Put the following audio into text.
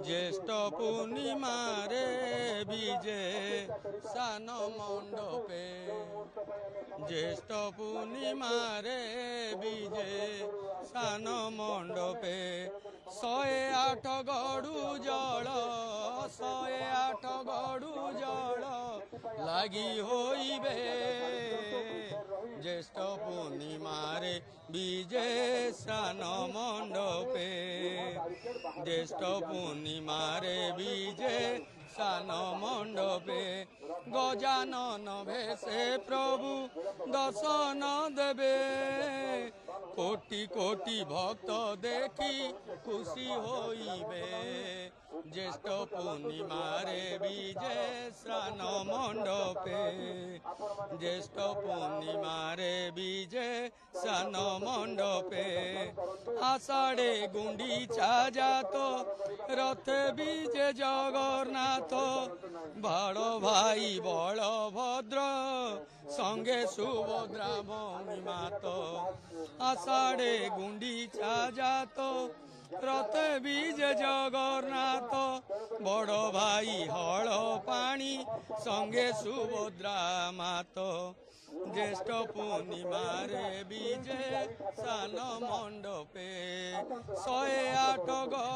জ্যেষ্ঠ পূর্ণিমারে বিজে সান মণ্ডপে, জ্যেষ্ঠ পূর্ণিমারে বিজে সান মণ্ডপে, 108 গড়ু জল, 108 গড়ু জল লাগি হইবে, জ্যেষ্ঠ পূর্ণিমারে বিজে সান মণ্ডপে, জ্যেষ্ঠ পূর্ণিমারে বিজে সান মণ্ডপে, গজানন ভেসে প্রভু দর্শন দেবে, কোটি কোটি ভক্ত দেখি খুশি হইবে, জ্যেষ্ঠ পূর্ণিমারে বিজে সান মণ্ডপে, জ্যেষ্ঠ পূর্ণিমারে বিজে সান মণ্ডপে, আষাঢ়ে গুন্ডিচা যাত রথে বিজে জগন্নাথ, বড় ভাই বলভদ্র সঙ্গে সুভদ্রা ভৌমিমাত, আষাঢ়ে গুন্ডিচা যাত রথে বিজে জগন্নাথ, বড় ভাই হল পানি সঙ্গে সুভদ্রা মাত, জ্যেষ্ঠ পূর্ণিমারে বিজে সান মণ্ডপে, 108